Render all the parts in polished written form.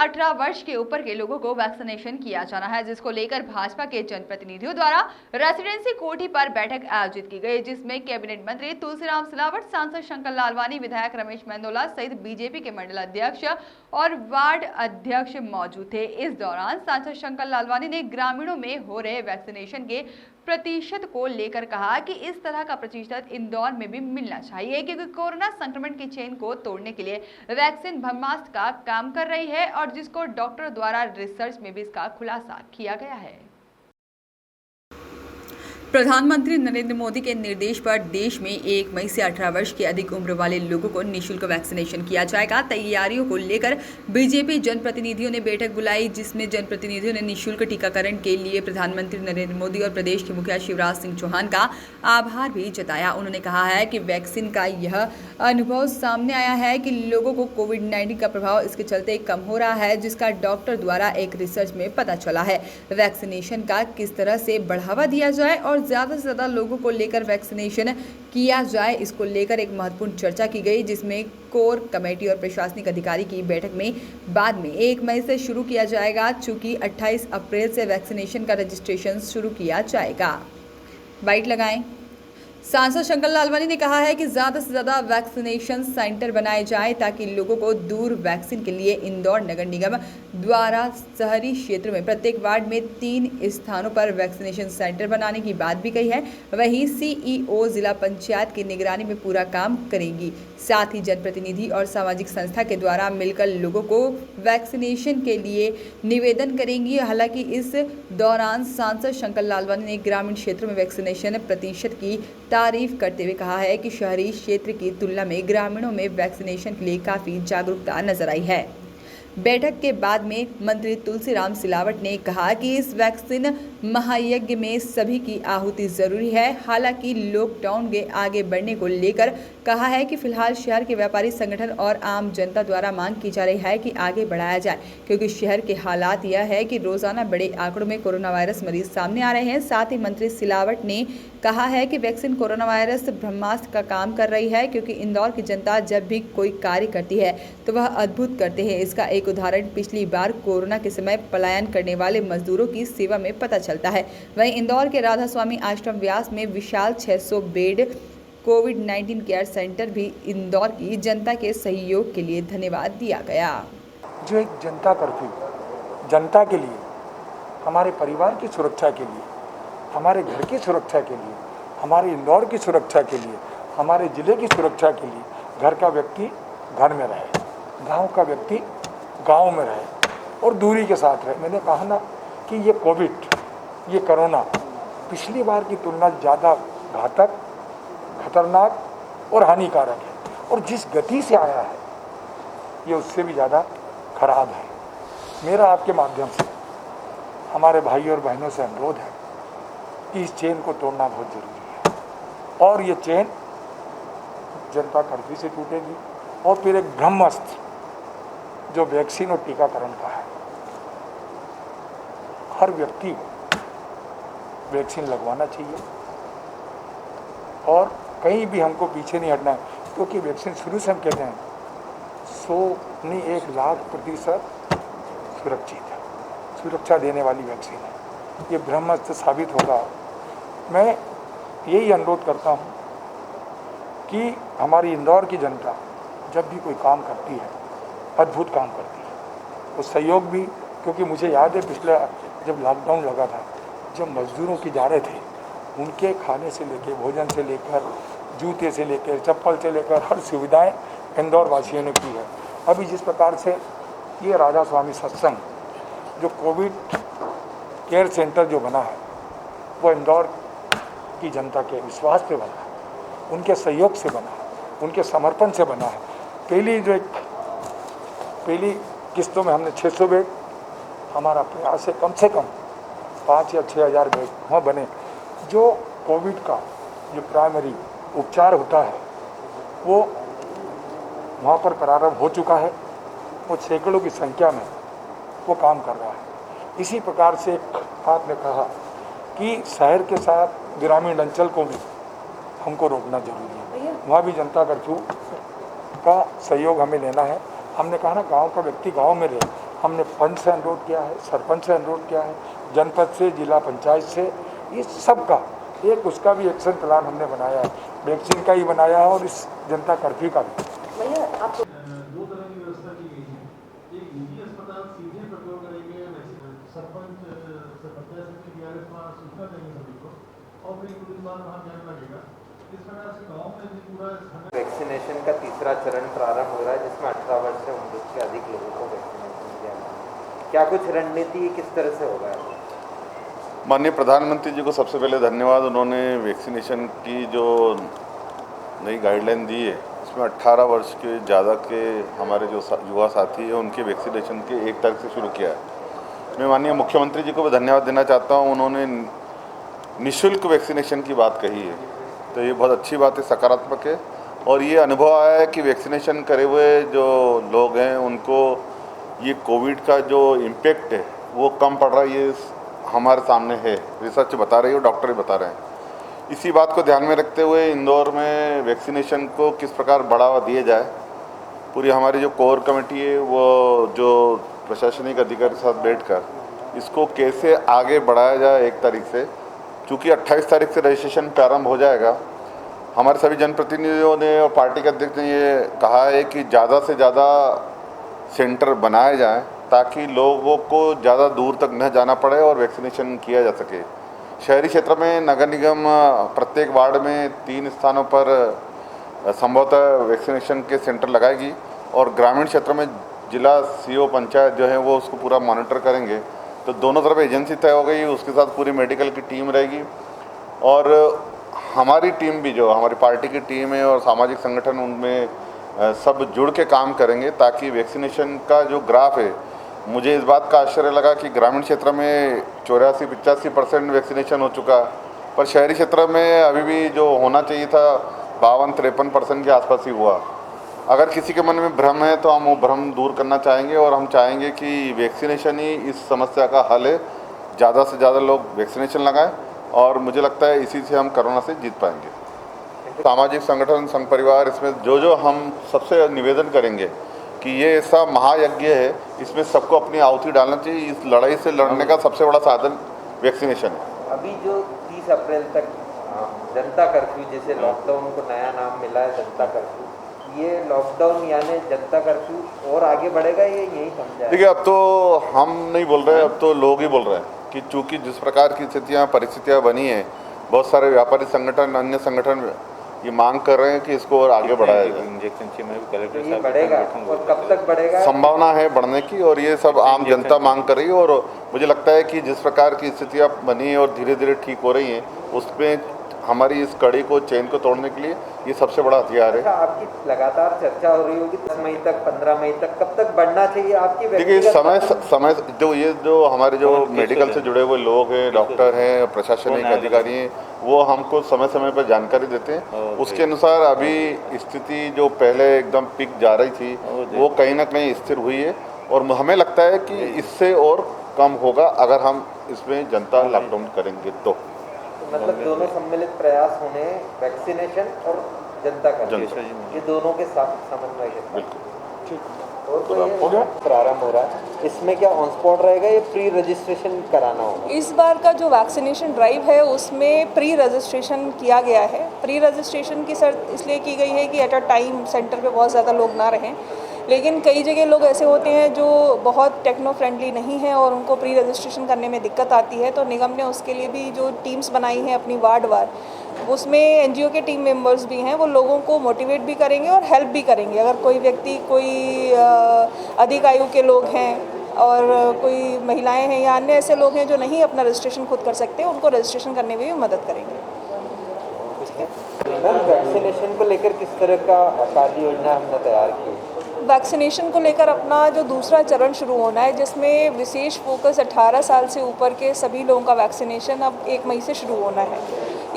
18 वर्ष के ऊपर के लोगों को वैक्सीनेशन किया जाना है, जिसको लेकर भाजपा के जनप्रतिनिधियों द्वारा रेसिडेंसी कोठी पर बैठक आयोजित की गई, जिसमें कैबिनेट मंत्री तुलसीराम सिलावट, सांसद शंकर लालवानी, विधायक रमेश मेंदोला सहित बीजेपी के मंडल अध्यक्ष और वार्ड अध्यक्ष मौजूद थे। इस दौरान सांसद शंकर लालवानी ने ग्रामीणों में हो रहे वैक्सीनेशन के प्रतिशत को लेकर कहा कि इस तरह का प्रतिशत इंदौर में भी मिलना चाहिए, क्योंकि कोरोना संक्रमण की चेन को तोड़ने के लिए वैक्सीन ब्रह्मास्त्र का काम कर रही है और जिसको डॉक्टर द्वारा रिसर्च में भी इसका खुलासा किया गया है। प्रधानमंत्री नरेंद्र मोदी के निर्देश पर देश में 1 मई से 18 वर्ष की अधिक उम्र वाले लोगों को निःशुल्क वैक्सीनेशन किया जाएगा। तैयारियों को लेकर बीजेपी जनप्रतिनिधियों ने बैठक बुलाई, जिसमें जनप्रतिनिधियों ने निःशुल्क टीकाकरण के लिए प्रधानमंत्री नरेंद्र मोदी और प्रदेश के मुखिया शिवराज सिंह चौहान का आभार भी जताया। उन्होंने कहा है कि वैक्सीन का यह अनुभव सामने आया है कि लोगों को कोविड-19 का प्रभाव इसके चलते कम हो रहा है, जिसका डॉक्टर द्वारा एक रिसर्च में पता चला है। वैक्सीनेशन का किस तरह से बढ़ावा दिया जाए और ज़्यादा से ज़्यादा लोगों को लेकर वैक्सीनेशन किया जाए, इसको लेकर एक महत्वपूर्ण चर्चा की गई, जिसमें कोर कमेटी और प्रशासनिक अधिकारी की बैठक में बाद में 1 मई से शुरू किया जाएगा, चूँकि 28 अप्रैल से वैक्सीनेशन का रजिस्ट्रेशन शुरू किया जाएगा। बाइट लगाएं। सांसद शंकर लालवानी ने कहा है कि ज़्यादा से ज़्यादा वैक्सीनेशन सेंटर बनाए जाए ताकि लोगों को दूर वैक्सीन के लिए इंदौर नगर निगम द्वारा शहरी क्षेत्र में प्रत्येक वार्ड में 3 स्थानों पर वैक्सीनेशन सेंटर बनाने की बात भी कही है। वहीं सीईओ जिला पंचायत की निगरानी में पूरा काम करेंगी। साथ ही जनप्रतिनिधि और सामाजिक संस्था के द्वारा मिलकर लोगों को वैक्सीनेशन के लिए निवेदन करेंगी। हालांकि इस दौरान सांसद शंकर लालवानी ने ग्रामीण क्षेत्रों में वैक्सीनेशन प्रतिशत की तारीफ करते हुए कहा है कि शहरी क्षेत्र की तुलना में ग्रामीणों में वैक्सीनेशन के लिए काफ़ी जागरूकता नजर आई है। बैठक के बाद में मंत्री तुलसीराम सिलावट ने कहा कि इस वैक्सीन महायज्ञ में सभी की आहुति जरूरी है। हालांकि लॉकडाउन के आगे बढ़ने को लेकर कहा है कि फिलहाल शहर के व्यापारी संगठन और आम जनता द्वारा मांग की जा रही है कि आगे बढ़ाया जाए, क्योंकि शहर के हालात यह है कि रोजाना बड़े आंकड़ों में कोरोना वायरस मरीज सामने आ रहे हैं। साथ ही मंत्री सिलावट ने कहा है कि वैक्सीन कोरोना वायरस ब्रह्मास्त्र का काम कर रही है, क्योंकि इंदौर की जनता जब भी कोई कार्य करती है तो वह अद्भुत करते हैं। इसका एक उदाहरण पिछली बार कोरोना के समय पलायन करने वाले मजदूरों की सेवा में पता चलता है। वहीं इंदौर के राधा स्वामी आश्रम व्यास में विशाल 600 बेड कोविड-19 केयर सेंटर भी इंदौर की जनता के सहयोग के लिए धन्यवाद दिया गया। जो एक जनता कर्फ्यू जनता के लिए, हमारे परिवार की सुरक्षा के लिए, हमारे घर की सुरक्षा के लिए, हमारे इंदौर की सुरक्षा के लिए, हमारे ज़िले की सुरक्षा के लिए, घर का व्यक्ति घर में रहे, गांव का व्यक्ति गांव में रहे और दूरी के साथ रहे। मैंने कहा ना कि ये कोविड, ये कोरोना पिछली बार की तुलना ज़्यादा घातक, खतरनाक और हानिकारक है, और जिस गति से आया है ये उससे भी ज़्यादा खराब है। मेरा आपके माध्यम से हमारे भाई और बहनों से अनुरोध है कि इस चेन को तोड़ना बहुत ज़रूरी है, और ये चेन जनता कर्फ्यू से टूटेगी और फिर एक ब्रह्मास्त्र जो वैक्सीन और टीकाकरण का है, हर व्यक्ति को वैक्सीन लगवाना चाहिए और कहीं भी हमको पीछे नहीं हटना है, क्योंकि वैक्सीन शुरू से हम कहते हैं 100 नहीं 1,00,000% सुरक्षित है, सुरक्षा देने वाली वैक्सीन है। ये ब्रह्मास्त्र साबित होगा। मैं यही अनुरोध करता हूँ कि हमारी इंदौर की जनता जब भी कोई काम करती है, अद्भुत काम करती है। वो सहयोग भी, क्योंकि मुझे याद है पिछले जब लॉकडाउन लगा था, जब मजदूरों की जा रहे थे, उनके खाने से लेकर, भोजन से लेकर, जूते से लेकर, चप्पल से लेकर हर सुविधाएं इंदौर वासियों ने की है। अभी जिस प्रकार से ये राधा स्वामी सत्संग जो कोविड केयर सेंटर जो बना है, वो इंदौर की जनता के विश्वास पे बना है, उनके सहयोग से बना है, उनके समर्पण से बना है। पहली किस्तों में हमने 600 बेड, हमारा प्रयास है कम से कम 5 या 6,000 बेड वहाँ बने। जो कोविड का जो प्राइमरी उपचार होता है वो वहाँ पर प्रारंभ हो चुका है, वो सैकड़ों की संख्या में वो काम कर रहा है। इसी प्रकार से आपने कहा कि शहर के साथ ग्रामीण अंचल को भी हमको रोकना जरूरी है, वहाँ भी जनता कर्फ्यू का सहयोग हमें लेना है। हमने कहा ना, गांव का व्यक्ति गांव में रहे, हमने पंच से अनुरोध किया है, सरपंच से अनुरोध किया है, जनपद से, जिला पंचायत से, ये सब का एक उसका भी एक्शन प्लान हमने बनाया है, वैक्सीन का ही बनाया है और इस जनता कर्फ्यू का भी। भैया आप दो तरह की व्यवस्था की गई है। एक निजी अस्पताल सीधे प्रयोग करेंगे, सरपंच पंचायत समिति DRF वहाँ सूचना देंगे सभी को और फिर कुछ दिन बाद वहाँ जाने लगेगा। इस प्रकार से गाँव में भी पूरा वैक्सीनेशन का तीसरा चरण प्रारंभ हो रहा है, जिसमें 18 वर्ष से उम्र के अधिक लोगों को वैक्सीनेशन किया जाएगा। क्या कुछ रणनीति किस तरह से होगा? माननीय प्रधानमंत्री जी को सबसे पहले धन्यवाद। उन्होंने वैक्सीनेशन की जो नई गाइडलाइन दी है, इसमें 18 वर्ष के ज़्यादा के हमारे जो युवा साथी हैं उनके वैक्सीनेशन के 1 तारीख से शुरू किया है। मैं माननीय मुख्यमंत्री जी को भी धन्यवाद देना चाहता हूँ। उन्होंने निःशुल्क वैक्सीनेशन की बात कही है, तो ये बहुत अच्छी बात है, सकारात्मक है। और ये अनुभव आया है कि वैक्सीनेशन करे हुए जो लोग हैं उनको ये कोविड का जो इम्पेक्ट है वो कम पड़ रहा है, ये हमारे सामने है, रिसर्च बता रही है और डॉक्टर भी बता रहे हैं। इसी बात को ध्यान में रखते हुए इंदौर में वैक्सीनेशन को किस प्रकार बढ़ावा दिया जाए, पूरी हमारी जो कोर कमेटी है वो जो प्रशासनिक अधिकारी के साथ बैठकर इसको कैसे आगे बढ़ाया जाए 1 तारीख से, चूँकि 28 तारीख से रजिस्ट्रेशन प्रारंभ हो जाएगा। हमारे सभी जनप्रतिनिधियों ने और पार्टी के अध्यक्ष ने ये कहा है कि ज़्यादा से ज़्यादा सेंटर बनाए जाएं ताकि लोगों को ज़्यादा दूर तक न जाना पड़े और वैक्सीनेशन किया जा सके। शहरी क्षेत्र में नगर निगम प्रत्येक वार्ड में 3 स्थानों पर संभवतः वैक्सीनेशन के सेंटर लगाएगी और ग्रामीण क्षेत्र में जिला CO पंचायत जो है वो उसको पूरा मॉनिटर करेंगे। तो दोनों तरफ एजेंसी तय हो गई, उसके साथ पूरी मेडिकल की टीम रहेगी और हमारी टीम भी जो हमारी पार्टी की टीम है और सामाजिक संगठन उनमें सब जुड़ के काम करेंगे ताकि वैक्सीनेशन का जो ग्राफ है, मुझे इस बात का आश्चर्य लगा कि ग्रामीण क्षेत्र में 84-85% वैक्सीनेशन हो चुका, पर शहरी क्षेत्र में अभी भी जो होना चाहिए था 52-53% के आसपास ही हुआ। अगर किसी के मन में भ्रम है तो हम वो भ्रम दूर करना चाहेंगे और हम चाहेंगे कि वैक्सीनेशन ही इस समस्या का हल है। ज़्यादा से ज़्यादा लोग वैक्सीनेशन लगाएं और मुझे लगता है इसी से हम कोरोना से जीत पाएंगे। सामाजिक संगठन, संघ परिवार, इसमें जो हम सबसे निवेदन करेंगे कि ये ऐसा महायज्ञ है, इसमें सबको अपनी आहुति डालना चाहिए। इस लड़ाई से लड़ने का सबसे बड़ा साधन वैक्सीनेशन है। अभी जो 30 अप्रैल तक जनता कर्फ्यू, जैसे लॉकडाउन को नया नाम मिला है जनता कर्फ्यू, ये लॉकडाउन यानी जनता कर्फ्यू और आगे बढ़ेगा, ये यही समझा? देखिए, अब तो हम नहीं बोल रहे, अब तो लोग ही बोल रहे हैं कि चूँकि जिस प्रकार की स्थितियाँ परिस्थितियाँ बनी हैं, बहुत सारे व्यापारी संगठन, अन्य संगठन ये मांग कर रहे हैं कि इसको और आगे बढ़ाया जाए। इंजेक्शन चाहिए कलेक्टर साहब, बढ़ेगा और कब तक बढ़ेगा? संभावना है बढ़ने की और ये सब आम जनता मांग कर रही है और मुझे लगता है कि जिस प्रकार की स्थितियाँ बनी है और धीरे धीरे ठीक हो रही हैं, उसमें हमारी इस कड़ी को, चेन को तोड़ने के लिए ये सबसे बड़ा हथियार है। आपकी लगातार चर्चा हो रही होगी 10 मई तक, 15 मई तक, कब तक बढ़ना चाहिए आपकी? देखिए, समय जो हमारे जो मेडिकल से जुड़े हुए लोग हैं, डॉक्टर हैं, प्रशासनिक अधिकारी हैं, वो हमको समय समय पर जानकारी देते हैं। उसके अनुसार अभी स्थिति जो पहले एकदम पिक जा रही थी वो कहीं ना कहीं स्थिर हुई है और हमें लगता है कि इससे और कम होगा अगर हम इसमें जनता लॉकडाउन करेंगे तो। मतलब दोनों सम्मिलित प्रयास होने, वैक्सीनेशन और जनता कर्फ्यू, ये दोनों के साथ समन्वय है। और तो ये प्रारंभ हो रहा है, इसमें क्या ऑन स्पॉट रहेगा या प्री रजिस्ट्रेशन कराना होगा? इस बार का जो वैक्सीनेशन ड्राइव है उसमें प्री रजिस्ट्रेशन किया गया है। प्री रजिस्ट्रेशन की शर्त इसलिए की गई है कि एट अ टाइम सेंटर पे बहुत ज़्यादा लोग ना रहें, लेकिन कई जगह लोग ऐसे होते हैं जो बहुत टेक्नो फ्रेंडली नहीं हैं और उनको प्री रजिस्ट्रेशन करने में दिक्कत आती है, तो निगम ने उसके लिए भी जो टीम्स बनाई हैं अपनी वार्ड, उसमें NGO के टीम मेंबर्स भी हैं, वो लोगों को मोटिवेट भी करेंगे और हेल्प भी करेंगे। अगर कोई व्यक्ति, कोई अधिक आयु के लोग हैं और कोई महिलाएं हैं या अन्य ऐसे लोग हैं जो नहीं अपना रजिस्ट्रेशन खुद कर सकते, उनको रजिस्ट्रेशन करने में भी मदद करेंगे। वैक्सीनेशन को लेकर किस तरह का कार्य योजना हमने तैयार की? वैक्सीनेशन को लेकर अपना जो दूसरा चरण शुरू होना है, जिसमें विशेष फोकस 18 साल से ऊपर के सभी लोगों का वैक्सीनेशन अब 1 मई से शुरू होना है।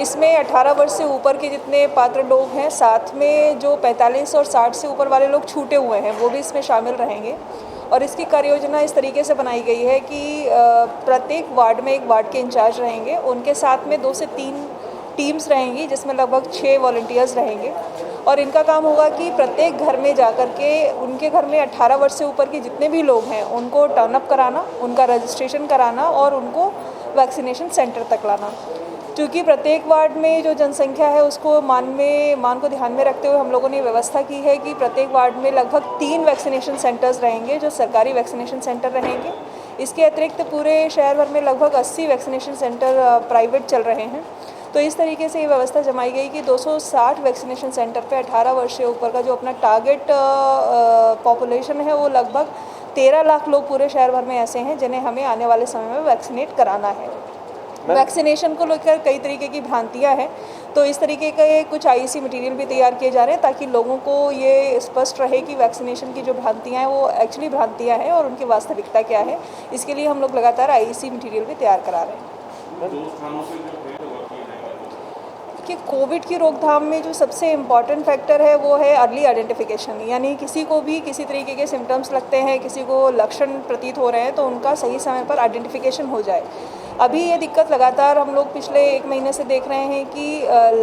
इसमें 18 वर्ष से ऊपर के जितने पात्र लोग हैं, साथ में जो 45 और 60 से ऊपर वाले लोग छूटे हुए हैं, वो भी इसमें शामिल रहेंगे। और इसकी कार्य योजना इस तरीके से बनाई गई है कि प्रत्येक वार्ड में एक वार्ड के इंचार्ज रहेंगे, उनके साथ में 2 से 3 टीम्स रहेंगी जिसमें लगभग 6 वॉलंटियर्स रहेंगे और इनका काम होगा कि प्रत्येक घर में जाकर के उनके घर में 18 वर्ष से ऊपर के जितने भी लोग हैं उनको टर्न अप कराना, उनका रजिस्ट्रेशन कराना और उनको वैक्सीनेशन सेंटर तक लाना। क्योंकि प्रत्येक वार्ड में जो जनसंख्या है उसको मान को ध्यान में रखते हुए हम लोगों ने व्यवस्था की है कि प्रत्येक वार्ड में लगभग 3 वैक्सीनेशन सेंटर्स रहेंगे जो सरकारी वैक्सीनेशन सेंटर रहेंगे। इसके अतिरिक्त पूरे शहर भर में लगभग 80 वैक्सीनेशन सेंटर प्राइवेट चल रहे हैं। तो इस तरीके से ये व्यवस्था जमाई गई कि 260 वैक्सीनेशन सेंटर पे 18 वर्ष से ऊपर का जो अपना टारगेट पॉपुलेशन है वो लगभग 13 लाख लोग पूरे शहर भर में ऐसे हैं जिन्हें हमें आने वाले समय में वैक्सीनेट कराना है। वैक्सीनेशन को लेकर कई तरीके की भ्रांतियां हैं, तो इस तरीके के कुछ आईसी मटेरियल भी तैयार किए जा रहे हैं ताकि लोगों को ये स्पष्ट रहे कि वैक्सीनेशन की जो भ्रांतियां हैं वो एक्चुअली भ्रांतियां हैं और उनकी वास्तविकता क्या है। इसके लिए हम लोग लगातार आईसी मटेरियल भी तैयार करा रहे हैं। कि कोविड की रोकथाम में जो सबसे इम्पॉर्टेंट फैक्टर है वो है अर्ली आइडेंटिफिकेशन, यानी किसी को भी किसी तरीके के सिम्टम्स लगते हैं, किसी को लक्षण प्रतीत हो रहे हैं तो उनका सही समय पर आइडेंटिफिकेशन हो जाए। अभी ये दिक्कत लगातार हम लोग पिछले 1 महीने से देख रहे हैं कि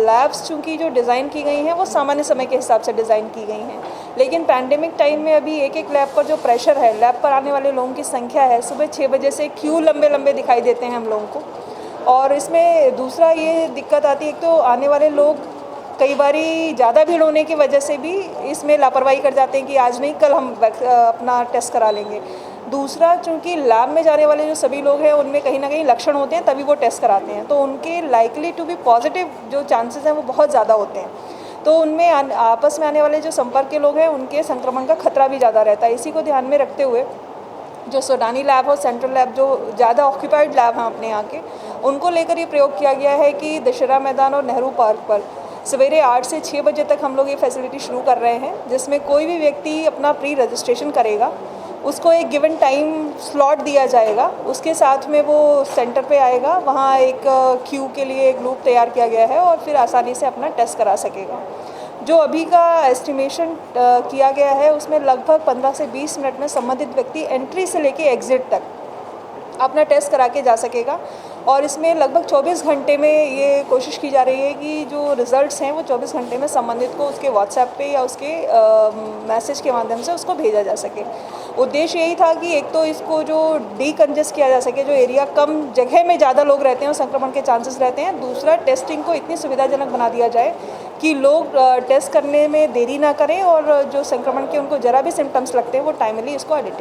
लैब्स चूँकि जो डिज़ाइन की गई हैं वो सामान्य समय के हिसाब से डिज़ाइन की गई हैं, लेकिन पैंडेमिक टाइम में अभी एक लैब पर जो प्रेशर है, लैब पर आने वाले लोगों की संख्या है, सुबह 6 बजे से क्यू लंबे दिखाई देते हैं हम लोगों को। और इसमें दूसरा ये दिक्कत आती है, एक तो आने वाले लोग कई बारी ज़्यादा भीड़ होने की वजह से भी इसमें लापरवाही कर जाते हैं कि आज नहीं कल हम अपना टेस्ट करा लेंगे। दूसरा, चूँकि लैब में जाने वाले जो सभी लोग हैं उनमें कहीं ना कहीं लक्षण होते हैं तभी वो टेस्ट कराते हैं, तो उनके लाइकली टू बी पॉजिटिव जो चांसेस हैं वो बहुत ज़्यादा होते हैं। तो उनमें आपस में आने वाले जो संपर्क के लोग हैं उनके संक्रमण का खतरा भी ज़्यादा रहता है। इसी को ध्यान में रखते हुए जो सोडानी लैब और सेंट्रल लैब जो ज़्यादा ऑक्यूपाइड लैब हैं अपने यहाँ के, उनको लेकर ये प्रयोग किया गया है कि दशहरा मैदान और नेहरू पार्क पर सवेरे 8 से 6 बजे तक हम लोग ये फैसिलिटी शुरू कर रहे हैं, जिसमें कोई भी व्यक्ति अपना प्री रजिस्ट्रेशन करेगा, उसको एक गिवन टाइम स्लॉट दिया जाएगा, उसके साथ में वो सेंटर पे आएगा, वहाँ एक क्यू के लिए एक लूप तैयार किया गया है और फिर आसानी से अपना टेस्ट करा सकेगा। जो अभी का एस्टिमेशन किया गया है उसमें लगभग 15 से 20 मिनट में संबंधित व्यक्ति एंट्री से लेके एग्ज़िट तक अपना टेस्ट करा के जा सकेगा। और इसमें लगभग 24 घंटे में ये कोशिश की जा रही है कि जो रिज़ल्ट्स हैं वो 24 घंटे में संबंधित को उसके व्हाट्सएप पे या उसके मैसेज के माध्यम से उसको भेजा जा सके। उद्देश्य यही था कि एक तो इसको जो डीकंजेस्ट किया जा सके, जो एरिया कम जगह में ज़्यादा लोग रहते हैं और संक्रमण के चांसेस रहते हैं। दूसरा, टेस्टिंग को इतनी सुविधाजनक बना दिया जाए कि लोग टेस्ट करने में देरी ना करें और जो संक्रमण के उनको ज़रा भी सिम्टम्स लगते हैं वो टाइमली इसको आइडेंटिफाई